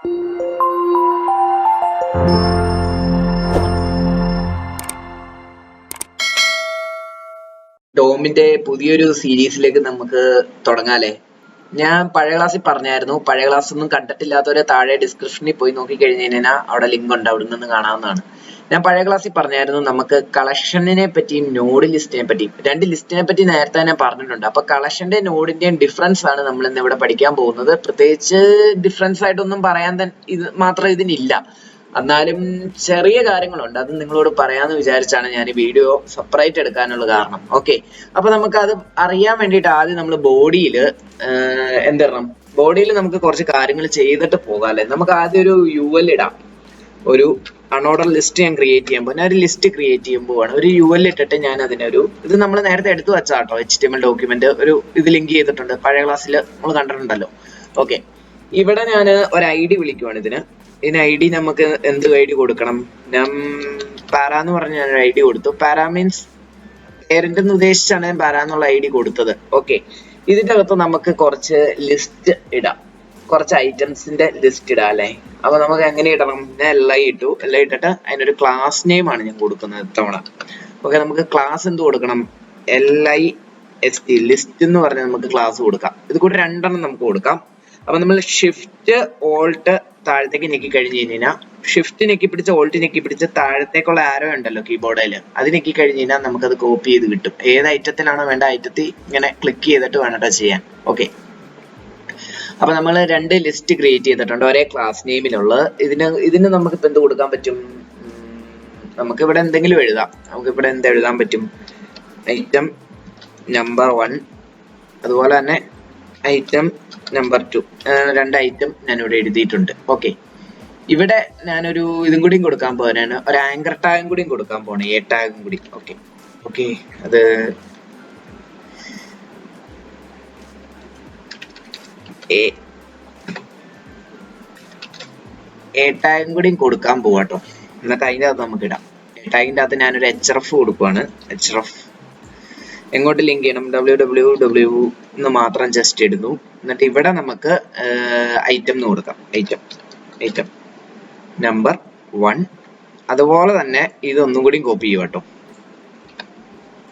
ഡോമിന്റെ പുതിയൊരു സീരീസിലേക്ക് നമുക്ക് തുടങ്ങാല്ലേ. ഞാൻ പഴയ ക്ലാസ്സിൽ പറഞ്ഞായിരുന്നു, പഴയ ക്ലാസ് ഒന്നും കണ്ടിട്ടില്ലാത്തവരെ താഴെ ഡിസ്ക്രിപ്ഷനിൽ പോയി നോക്കി കഴിഞ്ഞു കഴിഞ്ഞാൽ അവിടെ ലിങ്ക് ഉണ്ട്, അവിടെ നിന്ന് കാണാവുന്നതാണ്. ഞാൻ പഴയ ക്ലാസ്സിൽ പറഞ്ഞായിരുന്നു നമുക്ക് കളക്ഷനെ പറ്റിയും നോഡ് ലിസ്റ്റിനെ പറ്റിയും. രണ്ട് ലിസ്റ്റിനെ പറ്റി നേരത്തെ തന്നെ പറഞ്ഞിട്ടുണ്ട്. അപ്പൊ കളക്ഷന്റെ നോഡിന്റെയും ഡിഫറൻസ് ആണ് നമ്മൾ ഇന്ന് ഇവിടെ പഠിക്കാൻ പോകുന്നത്. പ്രത്യേകിച്ച് ഡിഫറൻസ് ആയിട്ടൊന്നും പറയാൻ ഇത് മാത്രം ഇതിനില്ല, എന്നാലും ചെറിയ കാര്യങ്ങളുണ്ട്, അത് നിങ്ങളോട് പറയാന്ന് വിചാരിച്ചാണ് ഞാൻ ഈ വീഡിയോ സെപ്പറേറ്റ് എടുക്കാനുള്ള കാരണം. ഓക്കെ, അപ്പൊ നമുക്ക് അത് അറിയാൻ വേണ്ടിയിട്ട് ആദ്യം നമ്മൾ ബോഡിയിൽ എന്തിടണം, ബോഡിയിൽ നമുക്ക് കുറച്ച് കാര്യങ്ങൾ ചെയ്തിട്ട് പോകാല്ലേ. നമുക്ക് ആദ്യം ഒരു UL ഇടാം. ഒരു അൺഓർഡർ ലിസ്റ്റ് ഞാൻ ക്രിയേറ്റ് ചെയ്യുമ്പോൾ, ഞാൻ ഒരു ലിസ്റ്റ് ക്രിയേറ്റ് ചെയ്യുമ്പോഴാണ് ഒരു UL ഇട്ടിട്ട് ഞാൻ അതിനൊരു, ഇത് നമ്മൾ നേരത്തെ എടുത്തു വെച്ചാട്ടോ, HTML ഡോക്യുമെന്റ് ഒരു ഇത് ലിങ്ക് ചെയ്തിട്ടുണ്ട്, പഴയ ക്ലാസ്സിൽ നമ്മൾ കണ്ടിട്ടുണ്ടല്ലോ. ഓക്കെ, ഇവിടെ ഞാൻ ഒരു ID വിളിക്കുവാണ് ഇതിന് ID നമുക്ക് എന്ത് ID കൊടുക്കണം? പാര എന്ന് പറഞ്ഞ ഞാൻ ഒരു ID കൊടുത്തു. പാര മീൻസ് പേരന്റ് എന്ന് ഉദ്ദേശിച്ചാണ് ഞാൻ പാര എന്നുള്ള ID കൊടുത്തത്. ഓക്കെ, ഇതിന്റെ അകത്ത് നമുക്ക് കുറച്ച് ലിസ്റ്റ് ഇടാം, കുറച്ച് ഐറ്റംസിന്റെ ലിസ്റ്റ് ഇടാം അല്ലെ. അപ്പൊ നമുക്ക് എങ്ങനെ ഇടണം? ഞാൻ LI ഇട്ടു. LI ഇട്ടിട്ട് അതിനൊരു ക്ലാസ് നെയിം ആണ് ഞാൻ കൊടുക്കുന്നത് ഇത്തവണ. ഓക്കെ, നമുക്ക് ക്ലാസ് എന്ത് കൊടുക്കണം? LIST, ലിസ്റ്റ് എന്ന് പറഞ്ഞാൽ നമുക്ക് ക്ലാസ് കൊടുക്കാം. ഇത് കൂടെ രണ്ടെണ്ണം നമുക്ക് കൊടുക്കാം. അപ്പൊ നമ്മൾ ഷിഫ്റ്റ് ഓൾട്ട് താഴത്തേക്ക് ഞെക്കി കഴിഞ്ഞ് കഴിഞ്ഞാൽ, ഷിഫ്റ്റ് ഞെക്കി പിടിച്ച് ഓൾട്ട് ഞെക്കി പിടിച്ച് താഴത്തേക്കുള്ള ആരോ ഉണ്ടല്ലോ കീബോർഡിൽ, അത് ഞെക്കി കഴിഞ്ഞ് കഴിഞ്ഞാൽ നമുക്കത് കോപ്പി ചെയ്ത് കിട്ടും. ഏത് ഐറ്റത്തിലാണോ വേണ്ട ഐറ്റത്തിൽ ഇങ്ങനെ ക്ലിക്ക് ചെയ്തിട്ട് വേണ്ട ചെയ്യാൻ. ഓക്കെ, അപ്പൊ നമ്മൾ രണ്ട് ലിസ്റ്റ് ക്രിയേറ്റ് ചെയ്തിട്ടുണ്ട് ഒരേ ക്ലാസ് നെയിമിലുള്ളത്. ഇതിന് നമുക്ക് ഇപ്പൊ എന്ത് കൊടുക്കാൻ പറ്റും? നമുക്ക് ഇവിടെ എന്തെങ്കിലും എഴുതാം. നമുക്ക് ഇവിടെ എന്ത് എഴുതാൻ പറ്റും? ഐറ്റം നമ്പർ 1, അതുപോലെ തന്നെ ഐറ്റം നമ്പർ 2, രണ്ട് ഐറ്റം ഞാനിവിടെ എഴുതിയിട്ടുണ്ട്. ഓക്കെ, ഇവിടെ ഞാനൊരു ഇതും കൂടിയും കൊടുക്കാൻ പോകാനാണ്, ഒരു ആങ്കർ ടാഗും കൂടിയും കൊടുക്കാൻ പോണേ, A ടാഗും കൂടി. ഓക്കെ ഓക്കെ, അത് A ടാഗും കൂടിയും കൊടുക്കാൻ പോവാട്ടോ. എന്നിട്ട് അതിൻ്റെ അകത്ത് നമുക്ക് ഇടാം. A ടാഗിൻ്റെ അകത്ത് ഞാനൊരു href കൊടുക്കുവാണ്. href എങ്ങോട്ട് ലിങ്ക് ചെയ്യണം? www എന്ന് മാത്രം ജസ്റ്റ് ഇടുന്നു. എന്നിട്ട് ഇവിടെ നമുക്ക് ഐറ്റം എന്ന് കൊടുക്കാം. Item number 1. അതുപോലെ തന്നെ ഇതൊന്നും കൂടി കോപ്പി ചെയ്യും കേട്ടോ.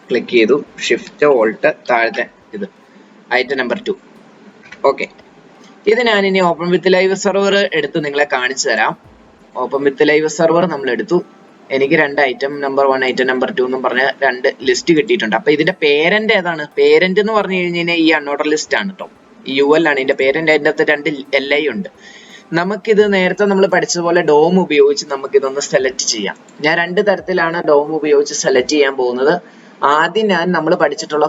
ക്ലിക്ക് ചെയ്തു, ഷിഫ്റ്റ് ഓൾട്ട് താഴത്തെ ഇത് ഐറ്റം നമ്പർ 2. ഓക്കെ, ഇത് ഞാൻ ഇനി ഓപ്പൺ വിത്ത് ലൈവ് സെർവർ എടുത്ത് നിങ്ങളെ കാണിച്ചു തരാം. ഓപ്പൺ വിത്ത് ലൈവ് സെർവർ നമ്മൾ എടുത്തു. എനിക്ക് രണ്ട് ഐറ്റം നമ്പർ 1 ഐറ്റം നമ്പർ 2 എന്നും പറഞ്ഞ രണ്ട് ലിസ്റ്റ് കിട്ടിയിട്ടുണ്ട്. അപ്പൊ ഇതിന്റെ പേരന്റ് ഏതാണ്? പേരന്റ് എന്ന് പറഞ്ഞു കഴിഞ്ഞാൽ ഈ അൺഓർഡർ ലിസ്റ്റ് ആണ് കേട്ടോ, ഈ UL ആണ് ഇതിന്റെ പേരന്റ്. അതിന്റെ അകത്ത് രണ്ട് LI ഉണ്ട്. നമുക്കിത് നേരത്തെ നമ്മൾ പഠിച്ചതുപോലെ ഡോം ഉപയോഗിച്ച് നമുക്കിതൊന്ന് സെലക്ട് ചെയ്യാം. ഞാൻ രണ്ട് തരത്തിലാണ് ഡോം ഉപയോഗിച്ച് സെലക്ട് ചെയ്യാൻ പോകുന്നത്. ആദ്യം നമ്മൾ പഠിച്ചിട്ടുള്ള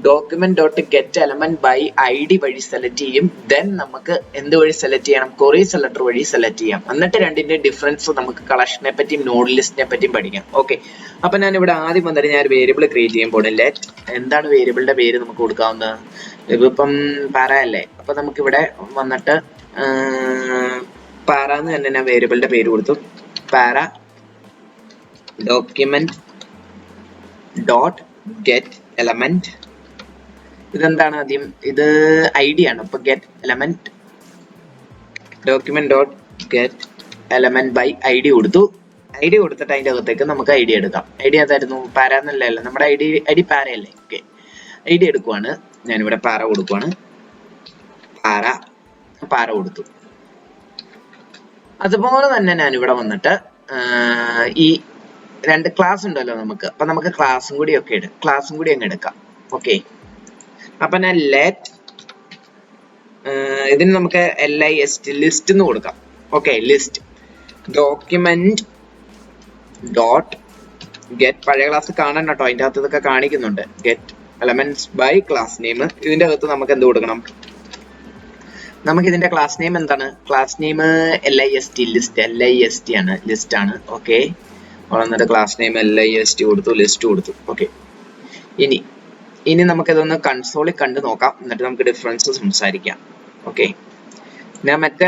document dot get element by ID വഴി സെലക്ട് ചെയ്യും. ദെൻ നമുക്ക് എന്ത് വഴി സെലക്ട് ചെയ്യണം? ക്വറി സെലക്ടർ വഴി സെലക്ട് ചെയ്യാം. എന്നിട്ട് രണ്ടിന്റെ ഡിഫറൻസ് നമുക്ക് കളക്ഷനെ പറ്റിയും നോഡ് ലിസ്റ്റിനെ പറ്റിയും പഠിക്കാം. ഓക്കെ, അപ്പൊ ഞാൻ ഇവിടെ ആദ്യം വന്നിട്ട് ഞാൻ ഒരു വേരിയബിൾ ക്രിയേറ്റ് ചെയ്യാൻ പോകണം. ലെറ്റ്, എന്താണ് വേരിയബിളിന്റെ പേര് നമുക്ക് കൊടുക്കാവുന്നത്? ഇതിപ്പം പാര അല്ലേ, അപ്പൊ നമുക്ക് ഇവിടെ വന്നിട്ട് പാര എന്ന് തന്നെ ഞാൻ വേരിയബിളിന്റെ പേര് കൊടുത്തു. പാര ഡോക്യുമെന്റ് ഡോട്ട് ഗെറ്റ് എലമെന്റ്. ഇതെന്താണ് ആദ്യം? ഇത് ID ആണ്. അപ്പൊ get element document dot get element by ID കൊടുത്തു. ID കൊടുത്തിട്ട് അതിന്റെ അകത്തേക്ക് നമുക്ക് ID എടുക്കാം. ID ഏതായിരുന്നു? പാര എന്നല്ലല്ലോ, നമ്മുടെ ID പാരയല്ലേ. ഓക്കെ, ID എടുക്കുവാണ്. ഞാനിവിടെ പാര കൊടുക്കുവാണ്. പാര കൊടുത്തു. അതുപോലെ തന്നെ ഞാനിവിടെ വന്നിട്ട് ഈ രണ്ട് ക്ലാസ് ഉണ്ടല്ലോ നമുക്ക്, അപ്പൊ നമുക്ക് ക്ലാസ്സും കൂടി അങ്ങ് എടുക്കാം. ഓക്കെ, അപ്പൊ ഞാൻ ലെറ്റ് ഇതിന് നമുക്ക് LIST ലിസ്റ്റ് എന്ന് കൊടുക്കാം. Okay, list document dot get, പഴയ ക്ലാസ് കാണണം കേട്ടോ, അതിന്റെ അകത്ത് ഇതൊക്കെ കാണിക്കുന്നുണ്ട്. Get elements by class name. ഇതിന്റെ അകത്ത് നമുക്ക് എന്ത് കൊടുക്കണം? നമുക്ക് ഇതിന്റെ ക്ലാസ് നെയിം എന്താണ്? Class name LIST, list. LIST ആണ്, ലിസ്റ്റ് ആണ്. ഓക്കെ, എന്നിട്ട് ക്ലാസ് നെയിം LIST കൊടുത്തു, ലിസ്റ്റ് കൊടുത്തു. ഓക്കെ, ഇനി നമുക്കിതൊന്ന് കൺസോളിൽ കണ്ടു നോക്കാം, എന്നിട്ട് നമുക്ക് ഡിഫറൻസ് സംസാരിക്കാം. ഓക്കെ,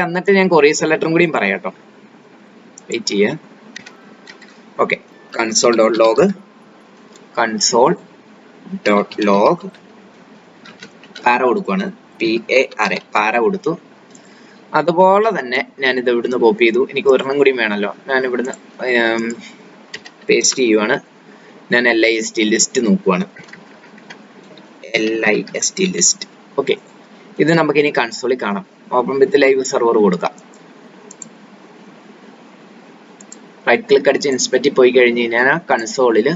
എന്നിട്ട് ഞാൻ ക്വറി സെലക്ടറും കൂടിയും പറയാം കേട്ടോ. വെയിറ്റ് ചെയ്യുക. ഓക്കെ, കൺസോൾ ഡോട്ട് ലോഗ് പാര കൊടുക്കുവാണ്. PARA പാര കൊടുത്തു. അതുപോലെ തന്നെ ഞാനിത് ഇവിടുന്ന് കോപ്പി ചെയ്തു. എനിക്ക് ഒരെണ്ണം കൂടി വേണമല്ലോ. ഞാൻ ഇവിടുന്ന് പേസ്റ്റ് ചെയ്യുവാണ്. ഞാൻ list ലിസ്റ്റ് നോക്കുവാണ്. list list. ഓക്കെ, ഇത് നമുക്ക് ഇനി കൺസോളിൽ കാണാം. ഓപ്പൺ വിത്ത് ലൈവ് സെർവർ കൊടുക്കാം. റൈറ്റ് ക്ലിക്ക് അടിച്ച് ഇൻസ്പെക്റ്റിൽ പോയി കഴിഞ്ഞ് കഴിഞ്ഞാൽ കൺസോളിൽ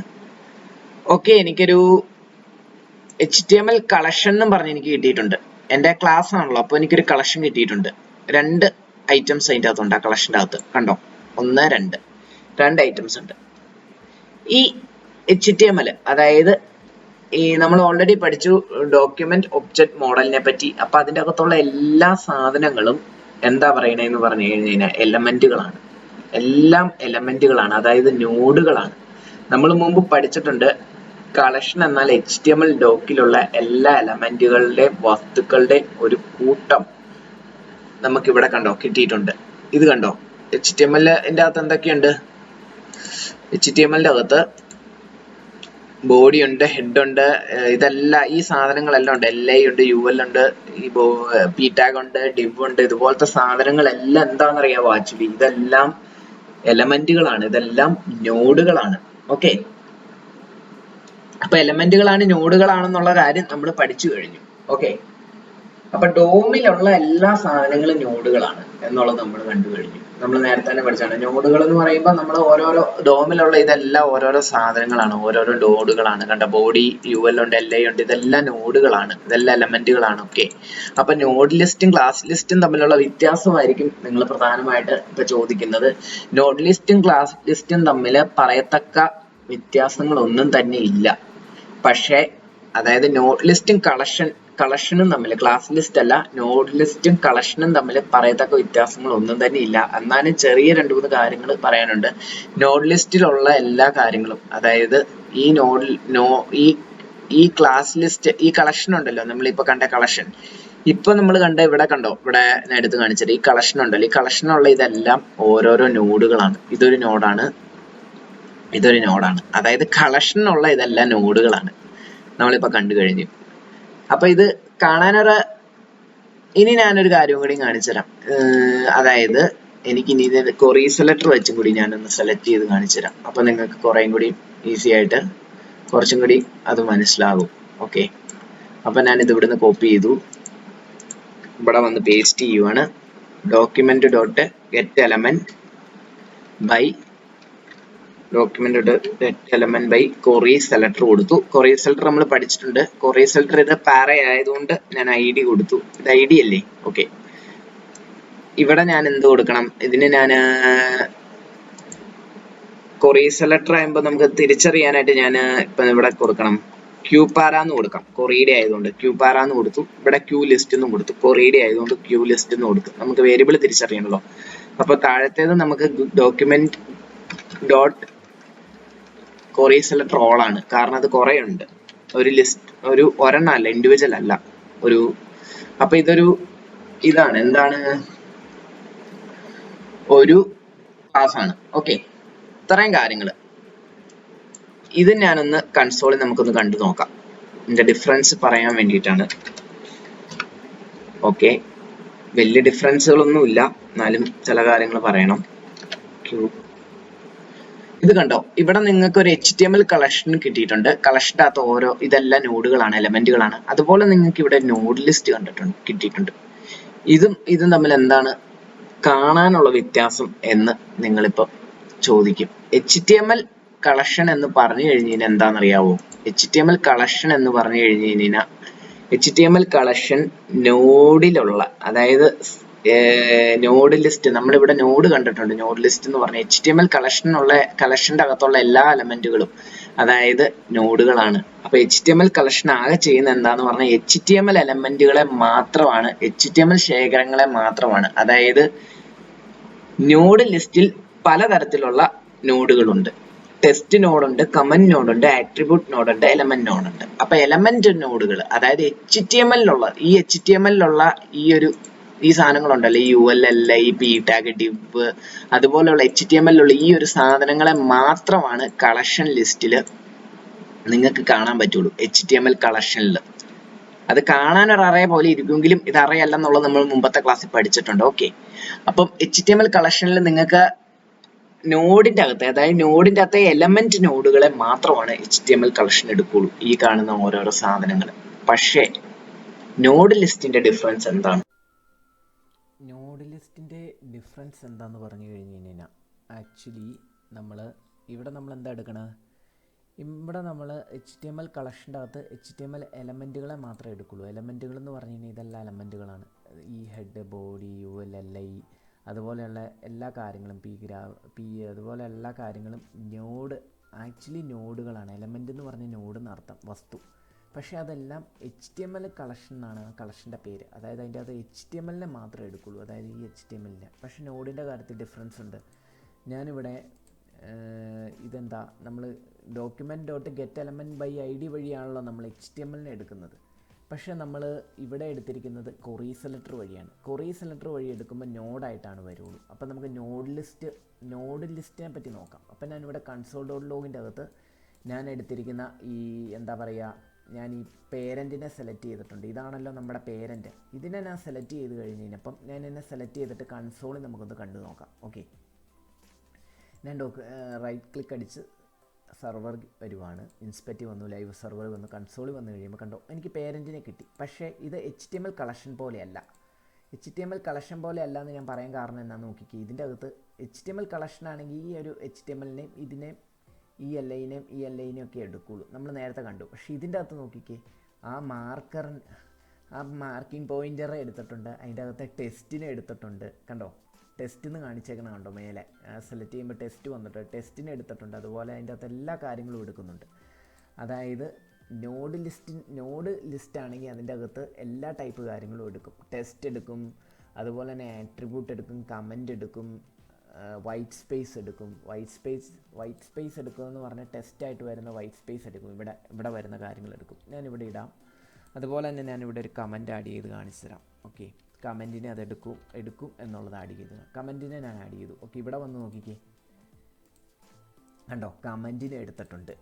ഓക്കെ എനിക്കൊരു HTML കളക്ഷൻ എന്നും പറഞ്ഞ് എനിക്ക് കിട്ടിയിട്ടുണ്ട്. എൻ്റെ ക്ലാസ് ആണല്ലോ, അപ്പോൾ എനിക്കൊരു കളക്ഷൻ കിട്ടിയിട്ടുണ്ട്. 2 ഐറ്റംസ് അതിൻ്റെ അകത്തുണ്ട്. ആ കളക്ഷൻ്റെ അകത്ത് കണ്ടോ, 1 2 ഐറ്റംസ് ഉണ്ട്. ഈ HTML അതായത് ഈ നമ്മൾ ഓൾറെഡി പഠിച്ചു ഡോക്യുമെന്റ് ഒബ്ജക്റ്റ് മോഡലിനെ പറ്റി. അപ്പൊ അതിൻ്റെ അകത്തുള്ള എല്ലാ സാധനങ്ങളും എന്താ പറയണേന്ന് പറഞ്ഞു കഴിഞ്ഞാൽ എലമെന്റുകളാണ്. എല്ലാം എലമെന്റുകളാണ്, അതായത് നോഡുകളാണ്. നമ്മൾ മുമ്പ് പഠിച്ചിട്ടുണ്ട് കളക്ഷൻ എന്നാൽ HTML ഡോക്കിലുള്ള എല്ലാ എലമെന്റുകളുടെയും വസ്തുക്കളുടെയും ഒരു കൂട്ടം നമുക്ക് ഇവിടെ കണ്ടോ കിട്ടിയിട്ടുണ്ട്. ഇത് കണ്ടോ, HTML-ന്റെ അകത്ത് എന്തൊക്കെയുണ്ട്? HTML-ന്റെ അകത്ത് ബോഡി ഉണ്ട്, ഹെഡ് ഉണ്ട്, ഇതെല്ലാം ഈ സാധനങ്ങളെല്ലാം ഉണ്ട്. LI ഉണ്ട്, UL ഉണ്ട്, ഈ p ടാഗ് ഉണ്ട്, div ഉണ്ട്. ഇതുപോലത്തെ സാധനങ്ങളെല്ലാം എന്താണെന്നറിയാമോ? ആക്ച്വലി ഇതെല്ലാം എലമെന്റുകളാണ്, ഇതെല്ലാം നോഡുകളാണ്. ഓക്കെ, അപ്പൊ എലമെന്റുകളാണ്, നോഡുകളാണെന്നുള്ള കാര്യം നമ്മൾ പഠിച്ചു കഴിഞ്ഞു. ഓക്കെ, അപ്പൊ ഡോമിലുള്ള എല്ലാ സാധനങ്ങളും നോഡുകളാണ് എന്നുള്ളത് നമ്മൾ കണ്ടു കഴിഞ്ഞു. നമ്മൾ നേരത്തെ തന്നെ പഠിച്ചാണ്. നോഡുകൾ എന്ന് പറയുമ്പോൾ നമ്മൾ ഓരോരോ ഡോമിലുള്ള ഇതെല്ലാം ഓരോരോ സാധനങ്ങളാണ്, ഓരോരോ നോഡുകളാണ്. കണ്ട, ബോഡി, UL ഉണ്ട്, LI ഉണ്ട്, ഇതെല്ലാം നോഡുകളാണ്, ഇതെല്ലാം എലമെന്റുകളാണ്. ഓക്കെ, അപ്പൊ നോഡ് ലിസ്റ്റും ക്ലാസ് ലിസ്റ്റും തമ്മിലുള്ള വ്യത്യാസമായിരിക്കും നിങ്ങൾ പ്രധാനമായിട്ട് ഇപ്പൊ ചോദിക്കുന്നത്. നോഡ് ലിസ്റ്റും ക്ലാസ് ലിസ്റ്റും തമ്മിൽ പറയത്തക്ക വ്യത്യാസങ്ങളൊന്നും തന്നെ ഇല്ല. പക്ഷേ അതായത് നോഡ് ലിസ്റ്റും കളക്ഷനും തമ്മിൽ, ക്ലാസ് ലിസ്റ്റ് അല്ല, നോഡ് ലിസ്റ്റും കളക്ഷനും തമ്മിൽ പറയത്തക്ക വ്യത്യാസങ്ങൾ ഒന്നും തന്നെ ഇല്ല. എന്നാലും ചെറിയ 2-3 കാര്യങ്ങൾ പറയാനുണ്ട്. നോഡ് ലിസ്റ്റിലുള്ള എല്ലാ കാര്യങ്ങളും, അതായത് ഈ ക്ലാസ് ലിസ്റ്റ്, ഈ കളക്ഷൻ ഉണ്ടല്ലോ, നമ്മളിപ്പോ കണ്ട കളക്ഷൻ, ഇപ്പൊ നമ്മൾ കണ്ട ഇവിടെ കണ്ടോ, ഇവിടെ ഞാൻ എടുത്ത് കാണിച്ചത് ഈ കളക്ഷൻ ഉണ്ടല്ലോ, ഈ കളക്ഷനുള്ള ഇതെല്ലാം ഓരോരോ നോഡുകളാണ്. ഇതൊരു നോഡാണ്, ഇതൊരു നോഡാണ്. അതായത് കളക്ഷനുള്ള ഇതെല്ലാം നോഡുകളാണ് നമ്മളിപ്പോ കണ്ടു കഴിഞ്ഞു. അപ്പൊ ഇത് കാണാനൊരു, ഇനി ഞാനൊരു കാര്യം കൂടി കാണിച്ചു തരാം. അതായത് എനിക്ക് ഇനി ഇത് കൊറി സെലക്ടർ വെച്ചും കൂടി ഞാനൊന്ന് സെലക്ട് ചെയ്ത് കാണിച്ചു തരാം. അപ്പൊ നിങ്ങൾക്ക് കുറേയും കൂടി ഈസി ആയിട്ട് കുറച്ചും കൂടി അത് മനസ്സിലാകും. ഓക്കെ, അപ്പൊ ഞാനിത് ഇവിടുന്ന് കോപ്പി ചെയ്തു, ഇവിടെ വന്ന് പേസ്റ്റ് ചെയ്യുവാണ്. Document dot get element by query selector കൊടുത്തു. കൊറി സെലക്ടർ നമ്മൾ പഠിച്ചിട്ടുണ്ട്. കൊറി സെലക്ടർ ഇത് പാര ആയതുകൊണ്ട് ഞാൻ ID കൊടുത്തു. ഇത് ID അല്ലേ? ഓക്കെ, ഇവിടെ ഞാൻ എന്ത് കൊടുക്കണം? ഇതിന് ഞാൻ കൊറി സെലക്ടർ ആകുമ്പോൾ നമുക്ക് തിരിച്ചറിയാനായിട്ട് ഞാൻ ഇപ്പൊ ഇവിടെ കൊടുക്കണം, ക്യൂ പാര എന്ന് കൊടുക്കാം. കൊറിയുടെ ആയതുകൊണ്ട് ക്യൂ പാര എന്ന് കൊടുത്തു. ഇവിടെ ക്യൂ ലിസ്റ്റ് എന്നും കൊടുത്തു. കൊറിയുടെ ആയതുകൊണ്ട് ക്യൂ ലിസ്റ്റ് എന്ന് കൊടുത്തു. നമുക്ക് വേരിയബിൾ തിരിച്ചറിയണല്ലോ. അപ്പൊ താഴത്തേത് നമുക്ക് ഡോക്യുമെന്റ് ഡോട്ട് കൊറി സെലക്ടർ ഓൾ ആണ്, കാരണം അത് കുറെ ഉണ്ട്. ഒരു ലിസ്റ്റ്, ഒരെണ്ണം അല്ല, ഇൻഡിവിജ്വൽ അല്ല, ഒരു. അപ്പൊ ഇതാണ് എന്താണ്, ഒരു ക്ലാസ് ആണ്. ഓക്കെ, ഇത്രയും കാര്യങ്ങൾ. ഇത് ഞാനൊന്ന് കൺസോളിൽ നമുക്കൊന്ന് കണ്ടു നോക്കാം. ഇതിന്റെ ഡിഫറൻസ് പറയാൻ വേണ്ടിയിട്ടാണ്. ഓക്കെ, വലിയ ഡിഫറൻസുകളൊന്നുമില്ല, എന്നാലും ചില കാര്യങ്ങൾ പറയണം. ഇത് കണ്ടോ, ഇവിടെ നിങ്ങൾക്ക് ഒരു HTML കളക്ഷൻ കിട്ടിയിട്ടുണ്ട്. കളക്ഷൻ്റെ അകത്ത് ഇതെല്ലാം നോഡുകളാണ്, എലമെന്റുകളാണ്. അതുപോലെ നിങ്ങൾക്ക് ഇവിടെ നോഡ് ലിസ്റ്റ് കിട്ടിയിട്ടുണ്ട്. ഇതും തമ്മിൽ എന്താണ് കാണാനുള്ള വ്യത്യാസം എന്ന് നിങ്ങളിപ്പോൾ ചോദിക്കും. HTML കളക്ഷൻ എന്ന് പറഞ്ഞു കഴിഞ്ഞ് കഴിഞ്ഞാൽ എന്താണെന്നറിയാവോ? HTML കളക്ഷൻ എന്ന് പറഞ്ഞു കഴിഞ്ഞ് കഴിഞ്ഞാൽ HTML കളക്ഷൻ നോഡിലുള്ള, അതായത് നോഡ് ലിസ്റ്റ്, നമ്മളിവിടെ നോഡ് കണ്ടിട്ടുണ്ട്. നോഡ് ലിസ്റ്റ് എന്ന് പറഞ്ഞാൽ HTML കളക്ഷന്റെ അകത്തുള്ള എല്ലാ എലമെന്റുകളും, അതായത് നോഡുകളാണ്. അപ്പൊ HTML കളക്ഷൻ ആകെ ചെയ്യുന്ന എന്താന്ന് പറഞ്ഞാൽ HTML എലമെന്റുകളെ മാത്രമാണ്, HTML ശേഖരങ്ങളെ മാത്രമാണ്. അതായത് നോഡ് ലിസ്റ്റിൽ പലതരത്തിലുള്ള നോഡുകളുണ്ട്. ടെസ്റ്റ് നോഡുണ്ട്, കമന്റ് നോഡുണ്ട്, ആട്രിബ്യൂട്ട് നോഡുണ്ട്, എലമെന്റ് നോഡുണ്ട്. അപ്പൊ എലമെന്റ് നോഡുകൾ, അതായത് HTML-ലുള്ള ഈ സാധനങ്ങളുണ്ടല്ലോ, ഈ UL, LI, p tag, div, അതുപോലെയുള്ള HTML-ലുള്ള ഈ ഒരു സാധനങ്ങളെ മാത്രമാണ് കളക്ഷൻ ലിസ്റ്റിൽ നിങ്ങൾക്ക് കാണാൻ പറ്റുള്ളൂ. HTML കളക്ഷനിൽ അത് കാണാൻ ഒരു അറേ പോലെ ഇരിക്കുമെങ്കിലും ഇത് അറേ അല്ലെന്നുള്ളത് നമ്മൾ മുമ്പത്തെ ക്ലാസ്സിൽ പഠിച്ചിട്ടുണ്ട്. ഓക്കെ, അപ്പം HTML കളക്ഷനിൽ നിങ്ങൾക്ക് നോഡിന്റെ അകത്ത്, അതായത് നോഡിന്റെ അകത്തെ എലമെന്റ് നോഡുകളെ മാത്രമാണ് HTML കളക്ഷൻ എടുക്കുള്ളൂ, ഈ കാണുന്ന ഓരോരോ സാധനങ്ങൾ. പക്ഷേ നോഡ് ലിസ്റ്റിന്റെ ഡിഫറൻസ് എന്താണ്? നോഡ് ലിസ്റ്റിൻ്റെ ഡിഫറൻസ് എന്താണെന്ന് പറഞ്ഞു കഴിഞ്ഞ് കഴിഞ്ഞാൽ ആക്ച്വലി ഇവിടെ നമ്മൾ എന്താ എടുക്കണത്, ഇവിടെ നമ്മൾ HTML കളക്ഷൻ്റെ അകത്ത് HTML എലമെൻറ്റുകളെ മാത്രമേ എടുക്കുള്ളൂ. എലമെൻറ്റുകൾ എന്ന് പറഞ്ഞു കഴിഞ്ഞാൽ ഇതെല്ലാം എലമെൻറ്റുകളാണ്. ഈ ഹെഡ്, ബോഡി, UL, LI അതുപോലെയുള്ള എല്ലാ കാര്യങ്ങളും അതുപോലെ എല്ലാ കാര്യങ്ങളും ആക്ച്വലി നോഡുകളാണ്. എലമെൻ്റ് എന്ന് പറഞ്ഞ നോഡ് എന്നർത്ഥം, വസ്തു. പക്ഷേ അതെല്ലാം HTML കളക്ഷൻ എന്നാണ് കളക്ഷൻ്റെ പേര്. അതായത് അതിൻ്റെ അകത്ത് HTML മാത്രമേ എടുക്കുള്ളൂ, അതായത് ഈ HTML. പക്ഷേ നോഡിൻ്റെ കാര്യത്തിൽ ഡിഫറൻസ് ഉണ്ട്. ഞാനിവിടെ ഇതെന്താ, നമ്മൾ document.getElementById വഴിയാണല്ലോ നമ്മൾ HTML എടുക്കുന്നത്. പക്ഷേ നമ്മൾ ഇവിടെ എടുത്തിരിക്കുന്നത് query selector വഴിയാണ്. query selector വഴി എടുക്കുമ്പോൾ നോഡായിട്ടാണ് വരുള്ളൂ. അപ്പോൾ നമുക്ക് നോഡ് ലിസ്റ്റിനെ പറ്റി നോക്കാം. അപ്പോൾ ഞാനിവിടെ console.logൻ്റെ അകത്ത് ഞാൻ എടുത്തിരിക്കുന്ന ഈ എന്താ പറയുക, ഞാൻ ഈ പേരൻറ്റിനെ സെലക്ട് ചെയ്തിട്ടുണ്ട്. ഇതാണല്ലോ നമ്മുടെ പേരൻറ്റ്. ഇതിനെ ഞാൻ സെലക്ട് ചെയ്ത് കഴിഞ്ഞപ്പം ഞാൻ എന്നെ സെലക്ട് ചെയ്തിട്ട് കൺസോളിൽ നമുക്കൊന്ന് കണ്ടു നോക്കാം. ഓക്കെ, ഞാൻ റൈറ്റ് ക്ലിക്ക് അടിച്ച് സെർവർ വരുവാണ്, ഇൻസ്പെക്റ്റ് വന്നു, ലൈവ് സെർവർ വന്നു, കൺസോളിൽ വന്നു കഴിയുമ്പോൾ കണ്ടോ എനിക്ക് പേരൻറ്റിനെ കിട്ടി. പക്ഷേ ഇത് HTML കളക്ഷൻ പോലെയല്ല. HTML കളക്ഷൻ പോലെ അല്ല എന്ന് ഞാൻ പറയാൻ കാരണം എന്താണെന്ന് നോക്കിക്കേ. ഇതിൻ്റെ അകത്ത് HTML കളക്ഷൻ ആണെങ്കിൽ ഈ ഒരു HTMLനെയും ഇതിനെയും ഈ LIനെയും ഒക്കെ എടുക്കുള്ളൂ, നമ്മൾ നേരത്തെ കണ്ടു. പക്ഷേ ഇതിൻ്റെ അകത്ത് നോക്കിക്കേ, ആ മാർക്കിംഗ് പോയിൻ്ററെ എടുത്തിട്ടുണ്ട്, അതിൻ്റെ അകത്തെ ടെസ്റ്റിനെ എടുത്തിട്ടുണ്ട്. കണ്ടോ, ടെസ്റ്റ് എന്ന് കാണിച്ചേക്കണം കണ്ടോ, മേലെ സെലക്ട് ചെയ്യുമ്പോൾ ടെസ്റ്റ് വന്നിട്ട് ടെസ്റ്റിനെ എടുത്തിട്ടുണ്ട്. അതുപോലെ അതിൻ്റെ അകത്ത് എല്ലാ കാര്യങ്ങളും എടുക്കുന്നുണ്ട്. അതായത് നോഡ് ലിസ്റ്റ് ആണെങ്കിൽ അതിൻ്റെ അകത്ത് എല്ലാ ടൈപ്പ് കാര്യങ്ങളും എടുക്കും. ടെസ്റ്റ് എടുക്കും, അതുപോലെ തന്നെ ആട്രിബ്യൂട്ട് എടുക്കും, കമൻ്റ് എടുക്കും, വൈറ്റ് സ്പേസ് എടുക്കും. വൈറ്റ് സ്പേസ് എടുക്കുമെന്ന് പറഞ്ഞാൽ ടെസ്റ്റായിട്ട് വരുന്ന വൈറ്റ് സ്പേസ് എടുക്കും. ഇവിടെ വരുന്ന കാര്യങ്ങൾ എടുക്കും. ഞാനിവിടെ ഇടാം. അതുപോലെ തന്നെ ഞാനിവിടെ ഒരു കമൻ്റ് ആഡ് ചെയ്ത് കാണിച്ചു തരാം. ഓക്കെ, കമൻറ്റിനെ അത് എടുക്കും എന്നുള്ളത് ആഡ് ചെയ്ത്, കമൻറ്റിനെ ഞാൻ ആഡ് ചെയ്തു. ഓക്കെ, ഇവിടെ വന്ന് നോക്കിക്കേ, കണ്ടോ കമൻറ്റിനെ എടുത്തിട്ടുണ്ട്,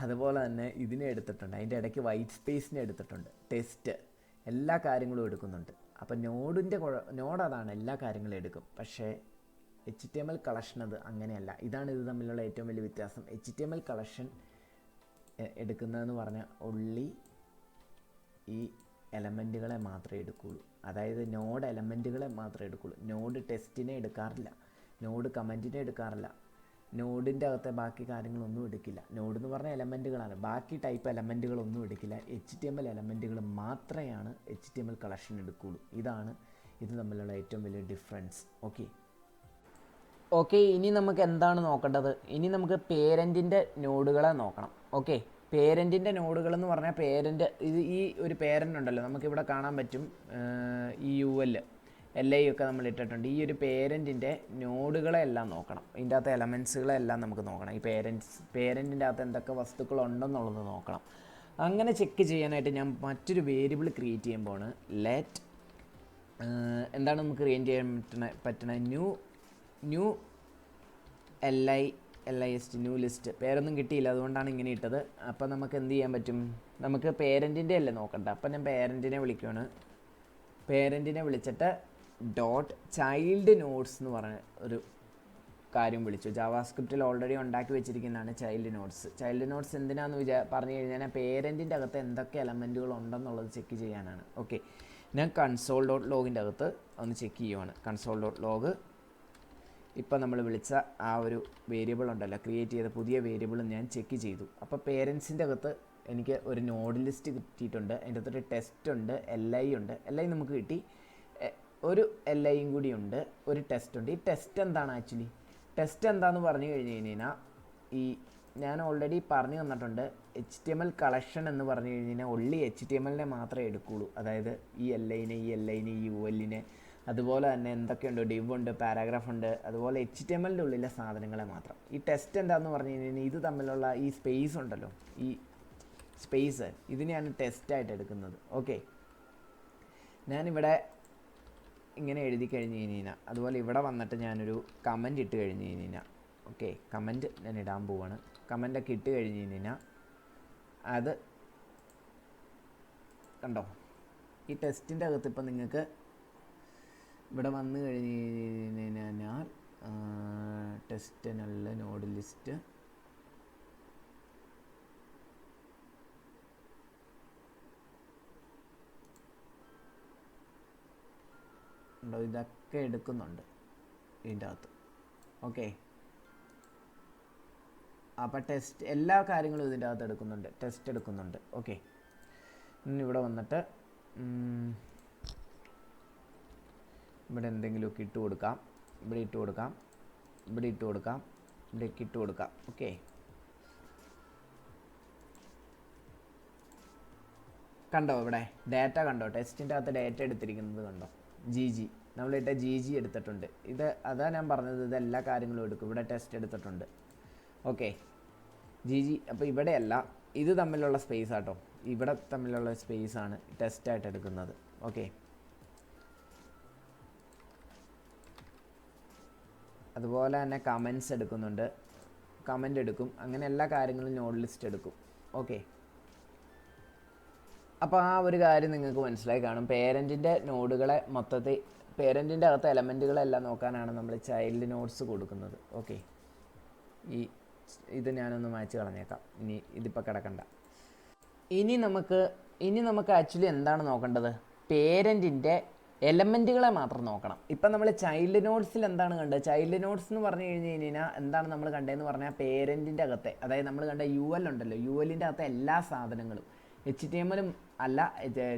അതുപോലെ തന്നെ ഇതിനെ എടുത്തിട്ടുണ്ട്, അതിൻ്റെ ഇടയ്ക്ക് വൈറ്റ് സ്പേസിനെ എടുത്തിട്ടുണ്ട്, ടെസ്റ്റ് എല്ലാ കാര്യങ്ങളും എടുക്കുന്നുണ്ട്. അപ്പം നോഡ് അതാണ്, എല്ലാ കാര്യങ്ങളും എടുക്കും. പക്ഷേ HTML കളക്ഷൻ അത് അങ്ങനെയല്ല. ഇത് തമ്മിലുള്ള ഏറ്റവും വലിയ വ്യത്യാസം. HTML കളക്ഷൻ എടുക്കുന്നതെന്ന് പറഞ്ഞാൽ ഒൺലി ഈ എലമെൻറ്റുകളെ മാത്രമേ എടുക്കുകയുള്ളൂ. അതായത് നോഡ് എലമെൻറ്റുകളെ മാത്രമേ എടുക്കുകയുള്ളൂ. നോഡ് ടെസ്റ്റിനെ എടുക്കാറില്ല, നോഡ് കമൻറ്റിനെ എടുക്കാറില്ല, നോഡിൻ്റെ അകത്തെ ബാക്കി കാര്യങ്ങളൊന്നും എടുക്കില്ല. നോഡ് എന്ന് പറഞ്ഞാൽ എലമെൻറ്റുകളാണ്, ബാക്കി ടൈപ്പ് എലമെൻറ്റുകളൊന്നും എടുക്കില്ല. HTML എലമെൻറ്റുകൾ മാത്രമാണ് HTML കളക്ഷൻ എടുക്കുകയുള്ളൂ. ഇത് തമ്മിലുള്ള ഏറ്റവും വലിയ ഡിഫറൻസ്. ഓക്കെ, ഇനി നമുക്ക് എന്താണ് നോക്കേണ്ടത്? ഇനി നമുക്ക് പേരൻറ്റിൻ്റെ നോഡുകളെ നോക്കണം. ഓക്കെ, പേരൻറ്റിൻ്റെ നോഡുകൾ എന്ന് പറഞ്ഞാൽ ഈ ഒരു പേരൻ്റ് ഉണ്ടല്ലോ, നമുക്കിവിടെ കാണാൻ പറ്റും, ഈ UL, LI ഒക്കെ നമ്മൾ ഇട്ടിട്ടുണ്ട്. ഈ ഒരു പേരൻറ്റിൻ്റെ നോഡുകളെല്ലാം നോക്കണം. ഇതിൻ്റെ അകത്ത് എലമെൻസുകളെല്ലാം നമുക്ക് നോക്കണം. ഈ പേരൻറ്റിൻ്റെ അകത്ത് എന്തൊക്കെ വസ്തുക്കളുണ്ടെന്നുള്ളത് നോക്കണം. അങ്ങനെ ചെക്ക് ചെയ്യാനായിട്ട് ഞാൻ മറ്റൊരു വേരിയബിൾ ക്രിയേറ്റ് ചെയ്യുമ്പോൾ എന്താണ് നമുക്ക് ക്രിയേറ്റ് ചെയ്യാൻ പറ്റണ ന്യൂ LIST ന്യൂ ലിസ്റ്റ്. പേരൊന്നും കിട്ടിയില്ല, അതുകൊണ്ടാണ് ഇങ്ങനെ ഇട്ടത്. അപ്പോൾ നമുക്ക് എന്ത് ചെയ്യാൻ പറ്റും, നമുക്ക് പേരൻറ്റിൻ്റെ അല്ലേ നോക്കണ്ട. അപ്പം ഞാൻ പേരൻറ്റിനെ വിളിക്കുകയാണ്. പേരൻറ്റിനെ വിളിച്ചിട്ട് .ചൈൽഡ് നോട്ട്സ് എന്ന് പറഞ്ഞ ഒരു കാര്യം വിളിച്ചു. ജാവാസ്ക്രിപ്റ്റിൽ ഓൾറെഡി ഉണ്ടാക്കി വെച്ചിരിക്കുന്നതാണ് ചൈൽഡ് നോട്ട്സ് എന്തിനാണെന്ന് പറഞ്ഞു കഴിഞ്ഞാൽ പേരൻറ്റിൻ്റെ അകത്ത് എന്തൊക്കെ എലമെൻറ്റുകൾ ഉണ്ടെന്നുള്ളത് ചെക്ക് ചെയ്യാനാണ്. ഓക്കെ, ഞാൻ console.logൻ്റെ അകത്ത് ഒന്ന് ചെക്ക് ചെയ്യുവാണ്. console.log ഇപ്പോൾ നമ്മൾ വിളിച്ച ആ ഒരു വേരിയബിൾ ഉണ്ടല്ലോ, ക്രിയേറ്റ് ചെയ്ത പുതിയ വേരിയബിൾ ഞാൻ ചെക്ക് ചെയ്തു. അപ്പോൾ പേരൻസിൻ്റെ അകത്ത് എനിക്ക് ഒരു നോഡ് ലിസ്റ്റ് കിട്ടിയിട്ടുണ്ട്. അതിൻ്റെ അകത്തൊരു ടെസ്റ്റ് ഉണ്ട്, LI ഉണ്ട്. LI നമുക്ക് കിട്ടി, ഒരു LIയും കൂടി ഉണ്ട്, ഒരു ടെസ്റ്റ് ഉണ്ട്. ഈ ടെസ്റ്റ് എന്താണ് ആക്ച്വലി? ടെസ്റ്റ് എന്താണെന്ന് പറഞ്ഞു കഴിഞ്ഞ് കഴിഞ്ഞാൽ ഞാൻ ഓൾറെഡി പറഞ്ഞു തന്നിട്ടുണ്ട്. HTML കളക്ഷൻ എന്ന് പറഞ്ഞു കഴിഞ്ഞാൽ ഒൺലി HTMLനെ മാത്രമേ എടുക്കുകയുള്ളൂ. അതായത് ഈ LIനെ, ഈ ULനെ, അതുപോലെ തന്നെ എന്തൊക്കെയുണ്ട്, div ഉണ്ട്, പാരാഗ്രാഫ് ഉണ്ട്, അതുപോലെ HTMLൻ്റെ ഉള്ളിലെ സാധനങ്ങളെ മാത്രം. ഈ ടെസ്റ്റ് എന്താണെന്ന് പറഞ്ഞു കഴിഞ്ഞാൽ ഇത് തമ്മിലുള്ള ഈ സ്പേസ് ഉണ്ടല്ലോ, ഈ സ്പേസ് ഇതിനെയാണ് ടെസ്റ്റായിട്ട് എടുക്കുന്നത്. ഓക്കെ, ഞാനിവിടെ ഇങ്ങനെ എഴുതി കഴിഞ്ഞ് കഴിഞ്ഞാൽ, അതുപോലെ ഇവിടെ വന്നിട്ട് ഞാനൊരു കമൻറ്റ് ഇട്ട് കഴിഞ്ഞ് കഴിഞ്ഞാൽ, ഓക്കെ, കമൻറ്റ് ഞാൻ ഇടാൻ പോവാണ്. കമൻറ്റൊക്കെ ഇട്ട് കഴിഞ്ഞ് കഴിഞ്ഞാൽ അത് കണ്ടോ, ഈ ടെസ്റ്റിൻ്റെ അകത്ത് ഇപ്പം നിങ്ങൾക്ക് ഇവിടെ വന്നു കഴിഞ്ഞാൽ ടെസ്റ്റ് നല്ല നോഡ് ലിസ്റ്റ് ഉണ്ടോ, ഇതൊക്കെ എടുക്കുന്നുണ്ട് ഇതിൻ്റെ അകത്ത്. ഓക്കെ, അപ്പോൾ ടെസ്റ്റ് എല്ലാ കാര്യങ്ങളും ഇതിൻ്റെ അകത്ത് എടുക്കുന്നുണ്ട്, ടെസ്റ്റ് എടുക്കുന്നുണ്ട്. ഓക്കെ, ഇനി ഇവിടെ വന്നിട്ട് ഇവിടെ എന്തെങ്കിലുമൊക്കെ ഇട്ട് കൊടുക്കാം, ഇവിടെ ഇട്ട് കൊടുക്കാം, ഇവിടെ ഇട്ട് കൊടുക്കാം, ഇവിടേക്ക് ഇട്ട് കൊടുക്കാം. ഓക്കെ, കണ്ടോ ഇവിടെ ഡാറ്റ കണ്ടോ, ടെസ്റ്റിൻ്റെ അകത്ത് ഡാറ്റ എടുത്തിരിക്കുന്നത് കണ്ടോ, ജി നമ്മളിട്ട ജി എടുത്തിട്ടുണ്ട്. ഇത് അതാ ഞാൻ പറഞ്ഞത്, ഇത് എല്ലാ കാര്യങ്ങളും എടുക്കും. ഇവിടെ ടെസ്റ്റ് എടുത്തിട്ടുണ്ട്. Okay, G. അപ്പോൾ ഇവിടെയല്ല, ഇത് തമ്മിലുള്ള സ്പേസ് ആട്ടോ, ഇവിടെ തമ്മിലുള്ള സ്പേസാണ് ടെസ്റ്റായിട്ട് എടുക്കുന്നത്. ഓക്കെ, അതുപോലെ തന്നെ കമൻസ് എടുക്കുന്നുണ്ട്, കമൻ്റ് എടുക്കും, അങ്ങനെ എല്ലാ കാര്യങ്ങളും നോഡ് ലിസ്റ്റ് എടുക്കും. ഓക്കെ, അപ്പോൾ ആ ഒരു കാര്യം നിങ്ങൾക്ക് മനസ്സിലായി കാണും. പേരൻറ്റിൻ്റെ നോഡുകളെ മൊത്തത്തിൽ, പേരൻറ്റിൻ്റെ അകത്ത് എലമെൻറ്റുകളെല്ലാം നോക്കാനാണ് നമ്മൾ ചൈൽഡ് നോഡ്സ് കൊടുക്കുന്നത്. ഓക്കെ, ഇത് ഞാനൊന്ന് മായ്ച്ച് കളഞ്ഞേക്കാം, ഇനി ഇതിപ്പോൾ കിടക്കണ്ട. ഇനി നമുക്ക് ആക്ച്വലി എന്താണ് നോക്കേണ്ടത്, പേരൻറ്റിൻ്റെ എലമെൻറ്റുകളെ മാത്രം നോക്കണം. ഇപ്പം നമ്മൾ ചൈൽഡ് നോഡ്സിൽ എന്താണ് കണ്ടത്, ചൈൽഡ് നോഡ്സ് എന്ന് പറഞ്ഞു കഴിഞ്ഞാൽ എന്താണ് നമ്മൾ കണ്ടതെന്ന് പറഞ്ഞാൽ പേരൻറ്റിൻ്റെ അകത്തെ, അതായത് നമ്മൾ കണ്ട UL ഉണ്ടല്ലോ, ULൻ്റെ അകത്തെ എല്ലാ സാധനങ്ങളും HTML അല്ല,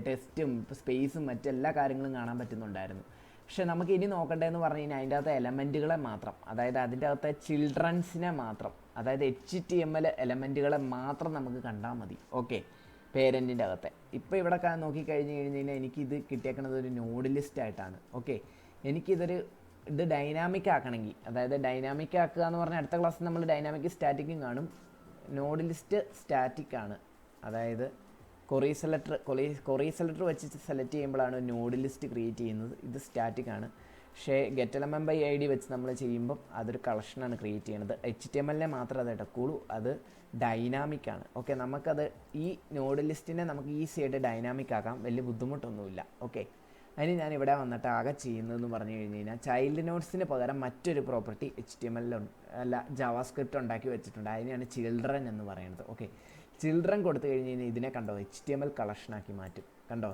ടെസ്റ്റും സ്പേസും മറ്റെല്ലാ കാര്യങ്ങളും കാണാൻ പറ്റുന്നുണ്ടായിരുന്നു. പക്ഷേ നമുക്ക് ഇനി നോക്കേണ്ടതെന്ന് പറഞ്ഞു കഴിഞ്ഞാൽ അതിൻ്റെ അകത്തെ എലമെൻറ്റുകളെ മാത്രം, അതായത് അതിൻ്റെ അകത്തെ ചിൽഡ്രൻസിനെ മാത്രം, അതായത് HTML എലമെൻറ്റുകളെ മാത്രം നമുക്ക് കണ്ടാൽ മതി. ഓക്കെ, പേരൻറ്റിൻ്റെ അകത്തെ. ഇപ്പോൾ ഇവിടെ നോക്കിക്കഴിഞ്ഞ് കഴിഞ്ഞാൽ എനിക്കിത് കിട്ടിയേക്കുന്നത് ഒരു നോഡ് ലിസ്റ്റ് ആയിട്ടാണ്. ഓക്കെ, ഇത് ഡൈനാമിക് ആക്കണമെങ്കിൽ, അതായത് ഡൈനാമിക് ആക്കുക എന്ന് പറഞ്ഞാൽ അടുത്ത ക്ലാസ്സിൽ നമ്മൾ ഡൈനാമിക് സ്റ്റാറ്റിക്കും കാണും. നോഡ് ലിസ്റ്റ് സ്റ്റാറ്റിക് ആണ്, അതായത് കൊറി സെലക്ടർ വെച്ച് സെലക്ട് ചെയ്യുമ്പോഴാണ് നോഡ് ലിസ്റ്റ് ക്രിയേറ്റ് ചെയ്യുന്നത്. ഇത് സ്റ്റാറ്റിക് ആണ്. പക്ഷേ ഗെറ്റ് എലമെന്റ് ബൈ ID വെച്ച് നമ്മൾ ചെയ്യുമ്പം അതൊരു കളക്ഷനാണ് ക്രിയേറ്റ് ചെയ്യുന്നത്. HTML മാത്രമേ അത് എടുക്കുള്ളൂ, അത് ഡൈനാമിക് ആണ്. ഓക്കെ, നമുക്കത് ഈ നോഡ് ലിസ്റ്റിനെ നമുക്ക് ഈസി ആയിട്ട് ഡൈനാമിക് ആക്കാം, വലിയ ബുദ്ധിമുട്ടൊന്നുമില്ല. ഓക്കെ, അതിന് ഞാൻ ഇവിടെ വന്നിട്ട് ആകെ ചെയ്യുന്നതെന്ന് പറഞ്ഞു കഴിഞ്ഞ് കഴിഞ്ഞാൽ ചൈൽഡ് നോഡ്സിന് പകരം മറ്റൊരു പ്രോപ്പർട്ടി HTML ജാവാസ്ക്രിപ്റ്റ് ഉണ്ടാക്കി വെച്ചിട്ടുണ്ട്. അതിനെയാണ് ചിൽഡ്രൻ എന്ന് പറയുന്നത്. ഓക്കെ, ചിൽഡ്രൻ കൊടുത്തു കഴിഞ്ഞ് കഴിഞ്ഞാൽ ഇതിനെ കണ്ടോ HTML കളക്ഷനാക്കി മാറ്റും. കണ്ടോ,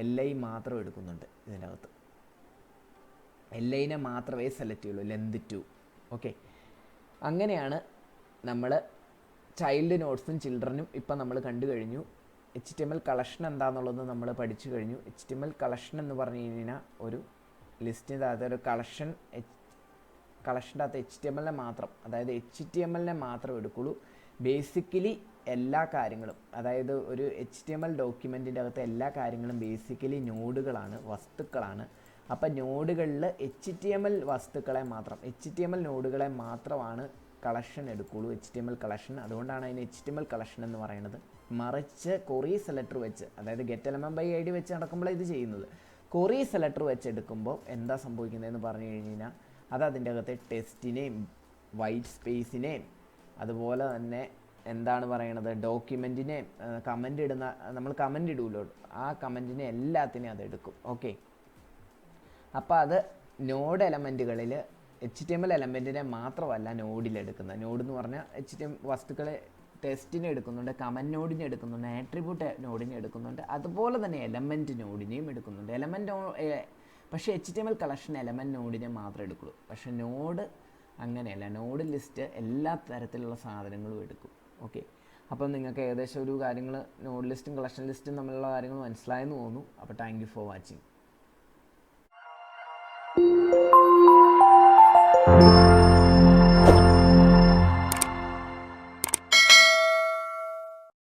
LI മാത്രം എടുക്കുന്നുണ്ട് ഇതിൻ്റെ അകത്ത്, LIനെ മാത്രമേ സെലക്ട് ചെയ്യുള്ളൂ, ലെന്ത് 2. ഓക്കെ, അങ്ങനെയാണ് നമ്മൾ ചൈൽഡ് നോഡ്സും ചിൽഡ്രനും ഇപ്പം നമ്മൾ കണ്ടു കഴിഞ്ഞു. HTML കളക്ഷൻ എന്താണെന്നുള്ളത് നമ്മൾ പഠിച്ചു കഴിഞ്ഞു. HTML കളക്ഷൻ എന്ന് പറഞ്ഞു കഴിഞ്ഞാൽ ഒരു ലിസ്റ്റിൻ്റെ അകത്ത് ഒരു കളക്ഷൻ്റെ അകത്ത് HTMLനെ മാത്രം, അതായത് HTMLനെ മാത്രം എടുക്കുള്ളൂ. ബേസിക്കലി എല്ലാ കാര്യങ്ങളും, അതായത് ഒരു HTML ഡോക്യുമെൻറ്റിൻ്റെ അകത്ത് എല്ലാ കാര്യങ്ങളും ബേസിക്കലി നോഡുകളാണ്, വസ്തുക്കളാണ്. അപ്പം നോഡുകളിൽ HTML വസ്തുക്കളെ മാത്രം, HTML നോഡുകളെ മാത്രമാണ് കളക്ഷൻ എടുക്കുള്ളൂ, HTML കളക്ഷൻ. അതുകൊണ്ടാണ് അതിന് HTML കളക്ഷൻ എന്ന് പറയുന്നത്. മറിച്ച് കൊറി സെലക്ടർ വെച്ച്, അതായത് ഗെറ്റ് എലമെന്റ് ബൈ ID വെച്ച് നടക്കുമ്പോൾ ഇത് ചെയ്യുന്നത്. കൊറി സെലക്ടർ വെച്ച് എടുക്കുമ്പോൾ എന്താ സംഭവിക്കുന്നതെന്ന് പറഞ്ഞു കഴിഞ്ഞാൽ അത് അതിൻ്റെ അകത്തെ ടെസ്റ്റിനെയും വൈറ്റ് സ്പേസിനെയും അതുപോലെ തന്നെ എന്താണ് പറയണത്, ഡോക്യുമെൻറ്റിനെയും കമൻ്റ് ഇടുന്ന, നമ്മൾ കമൻ്റ് ഇടുമല്ലോ, ആ കമൻറ്റിനെ എല്ലാത്തിനെയും അത് എടുക്കും. ഓക്കെ, അപ്പോൾ അത് നോഡ് എലമെൻറ്റുകളിൽ HTML എലമെൻറ്റിനെ മാത്രമല്ല നോഡിലെടുക്കുന്നത്. നോഡ് എന്ന് പറഞ്ഞാൽ HTML വസ്തുക്കളെ ടെസ്റ്റിനെ എടുക്കുന്നുണ്ട്, കമൻറ്റ് നോഡിനെ എടുക്കുന്നുണ്ട്, ആട്രിബ്യൂട്ട് നോഡിനെ എടുക്കുന്നുണ്ട്, അതുപോലെ തന്നെ എലമെൻറ്റ് നോഡിനെയും എടുക്കുന്നുണ്ട്. പക്ഷേ HTML കളക്ഷൻ എലമെൻറ്റ് നോഡിനെ മാത്രമേ എടുക്കുള്ളൂ. പക്ഷേ നോഡ് അങ്ങനെയല്ല, നോഡ് ലിസ്റ്റ് എല്ലാ തരത്തിലുള്ള സാധനങ്ങളും എടുക്കും. ഓക്കെ, അപ്പം നിങ്ങൾക്ക് ഏകദേശം ഒരു കാര്യങ്ങൾ നോഡ് ലിസ്റ്റും കളക്ഷൻ ലിസ്റ്റും തമ്മിലുള്ള കാര്യങ്ങൾ മനസ്സിലായെന്ന് തോന്നുന്നു. അപ്പോൾ താങ്ക് യു ഫോർ വാച്ചിങ്.